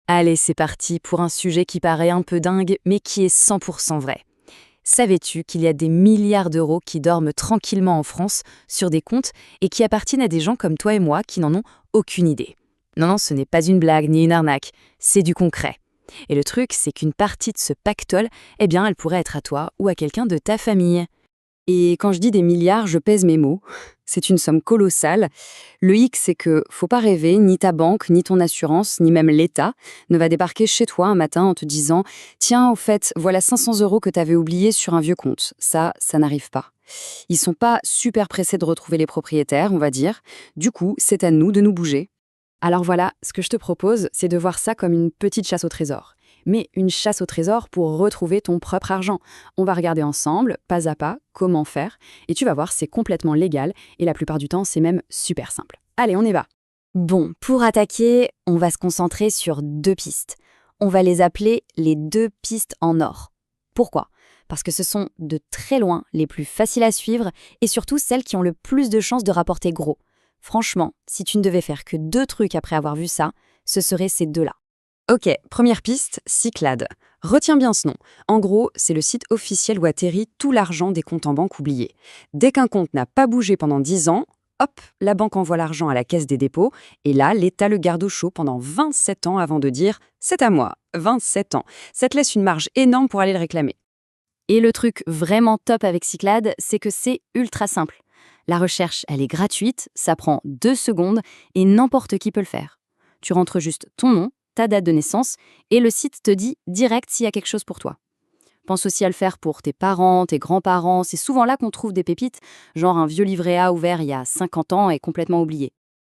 Allez, c'est parti pour un sujet qui paraît un peu dingue, mais qui est 100% vrai. Savais-tu qu'il y a des milliards d'euros qui dorment tranquillement en France sur des comptes et qui appartiennent à des gens comme toi et moi qui n'en ont aucune idée? Non, non, ce n'est pas une blague ni une arnaque, c'est du concret. Et le truc, c'est qu'une partie de ce pactole, eh bien, elle pourrait être à toi ou à quelqu'un de ta famille. Et quand je dis des milliards, je pèse mes mots. C'est une somme colossale. Le hic, c'est que faut pas rêver, ni ta banque, ni ton assurance, ni même l'État ne va débarquer chez toi un matin en te disant «Tiens, au fait, voilà 500 euros que tu avais oubliés sur un vieux compte». Ça n'arrive pas. Ils sont pas super pressés de retrouver les propriétaires, on va dire. Du coup, c'est à nous de nous bouger. Alors voilà, ce que je te propose, c'est de voir ça comme une petite chasse au trésor. Mais une chasse au trésor pour retrouver ton propre argent. On va regarder ensemble, pas à pas, comment faire, et tu vas voir, c'est complètement légal, et la plupart du temps, c'est même super simple. Allez, on y va. Bon, pour attaquer, on va se concentrer sur deux pistes. On va les appeler les deux pistes en or. Pourquoi? Parce que ce sont de très loin les plus faciles à suivre, et surtout celles qui ont le plus de chances de rapporter gros. Franchement, si tu ne devais faire que deux trucs après avoir vu ça, ce seraient ces deux-là. Ok, première piste, Cyclade. Retiens bien ce nom. En gros, c'est le site officiel où atterrit tout l'argent des comptes en banque oubliés. Dès qu'un compte n'a pas bougé pendant 10 ans, hop, la banque envoie l'argent à la caisse des dépôts, et là, l'État le garde au chaud pendant 27 ans avant de dire «c'est à moi», 27 ans. Ça te laisse une marge énorme pour aller le réclamer. Et le truc vraiment top avec Cyclade, c'est que c'est ultra simple. La recherche, elle est gratuite, ça prend 2 secondes et n'importe qui peut le faire. Tu rentres juste ton nom, ta date de naissance et le site te dit direct s'il y a quelque chose pour toi. Pense aussi à le faire pour tes parents, tes grands-parents, c'est souvent là qu'on trouve des pépites, genre un vieux livret A ouvert il y a 50 ans et complètement oublié.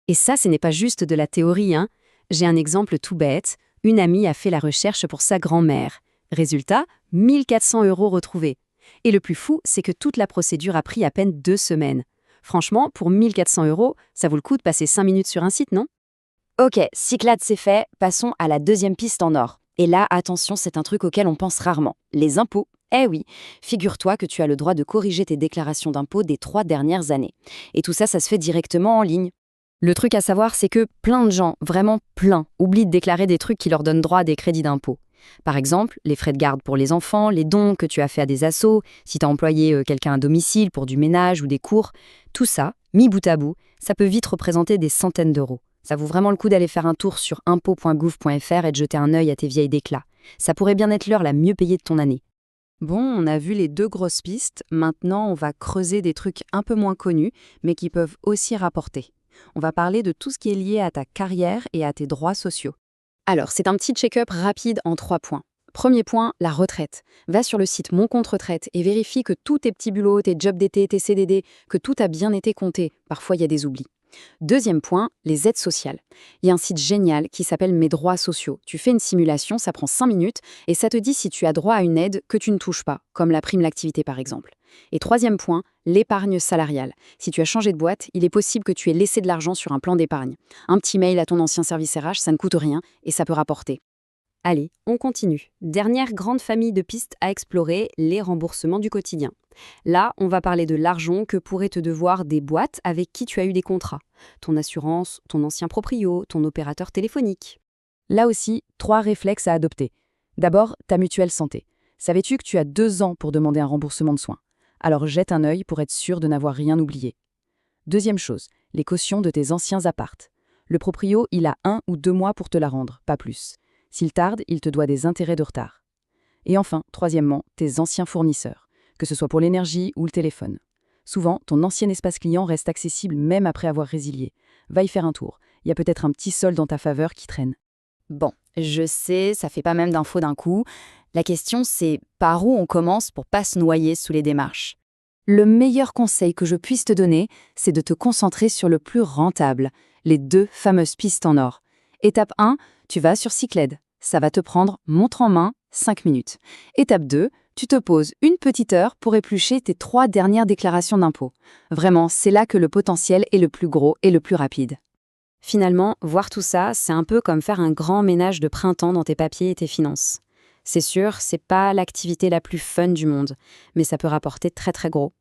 Et ça, ce n'est pas juste de la théorie, hein. J'ai un exemple tout bête. Une amie a fait la recherche pour sa grand-mère. Résultat, 1400 euros retrouvés. Et le plus fou, c'est que toute la procédure a pris à peine 2 semaines. Franchement, pour 1400 euros, ça vaut le coup de passer 5 minutes sur un site, non? Ok, Cyclade c'est fait, passons à la deuxième piste en or. Et là, attention, c'est un truc auquel on pense rarement. Les impôts. Eh oui, figure-toi que tu as le droit de corriger tes déclarations d'impôts des 3 dernières années. Et tout ça, ça se fait directement en ligne. Le truc à savoir, c'est que plein de gens, vraiment plein, oublient de déclarer des trucs qui leur donnent droit à des crédits d'impôt. Par exemple, les frais de garde pour les enfants, les dons que tu as fait à des assos, si tu as employé quelqu'un à domicile pour du ménage ou des cours, tout ça, mis bout à bout, ça peut vite représenter des centaines d'euros. Ça vaut vraiment le coup d'aller faire un tour sur impôts.gouv.fr et de jeter un œil à tes vieilles déclats. Ça pourrait bien être l'heure la mieux payée de ton année. Bon, on a vu les deux grosses pistes, maintenant on va creuser des trucs un peu moins connus, mais qui peuvent aussi rapporter. On va parler de tout ce qui est lié à ta carrière et à tes droits sociaux. Alors, c'est un petit check-up rapide en 3 points. Premier point, la retraite. Va sur le site Mon Compte Retraite et vérifie que tous tes petits boulots, tes jobs d'été, tes CDD, que tout a bien été compté. Parfois, il y a des oublis. Deuxième point, les aides sociales. Il y a un site génial qui s'appelle Mes droits sociaux. Tu fais une simulation, ça prend 5 minutes et ça te dit si tu as droit à une aide que tu ne touches pas, comme la prime d'activité par exemple. Et troisième point, l'épargne salariale. Si tu as changé de boîte, il est possible que tu aies laissé de l'argent sur un plan d'épargne. Un petit mail à ton ancien service RH, ça ne coûte rien et ça peut rapporter. Allez, on continue. Dernière grande famille de pistes à explorer, les remboursements du quotidien. Là, on va parler de l'argent que pourraient te devoir des boîtes avec qui tu as eu des contrats. Ton assurance, ton ancien proprio, ton opérateur téléphonique. Là aussi, 3 réflexes à adopter. D'abord, ta mutuelle santé. Savais-tu que tu as 2 ans pour demander un remboursement de soins? Alors jette un œil pour être sûr de n'avoir rien oublié. Deuxième chose, les cautions de tes anciens appartes. Le proprio, il a 1 ou 2 mois pour te la rendre, pas plus. S'il tarde, il te doit des intérêts de retard. Et enfin, troisièmement, tes anciens fournisseurs, que ce soit pour l'énergie ou le téléphone. Souvent, ton ancien espace client reste accessible même après avoir résilié. Va y faire un tour. Il y a peut-être un petit solde en ta faveur qui traîne. Bon, je sais, ça fait pas même d'infos d'un coup. La question, c'est par où on commence pour pas se noyer sous les démarches? Le meilleur conseil que je puisse te donner, c'est de te concentrer sur le plus rentable, les 2 fameuses pistes en or. Étape 1, tu vas sur Cyclade. Ça va te prendre, montre en main, 5 minutes. Étape 2, tu te poses une petite heure pour éplucher tes 3 dernières déclarations d'impôts. Vraiment, c'est là que le potentiel est le plus gros et le plus rapide. Finalement, voir tout ça, c'est un peu comme faire un grand ménage de printemps dans tes papiers et tes finances. C'est sûr, c'est pas l'activité la plus fun du monde, mais ça peut rapporter très très gros.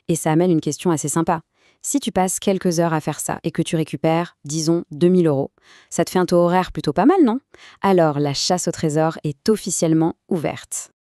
Et ça amène une question assez sympa. Si tu passes quelques heures à faire ça et que tu récupères, disons, 2000 euros, ça te fait un taux horaire plutôt pas mal, non? Alors, la chasse au trésor est officiellement ouverte.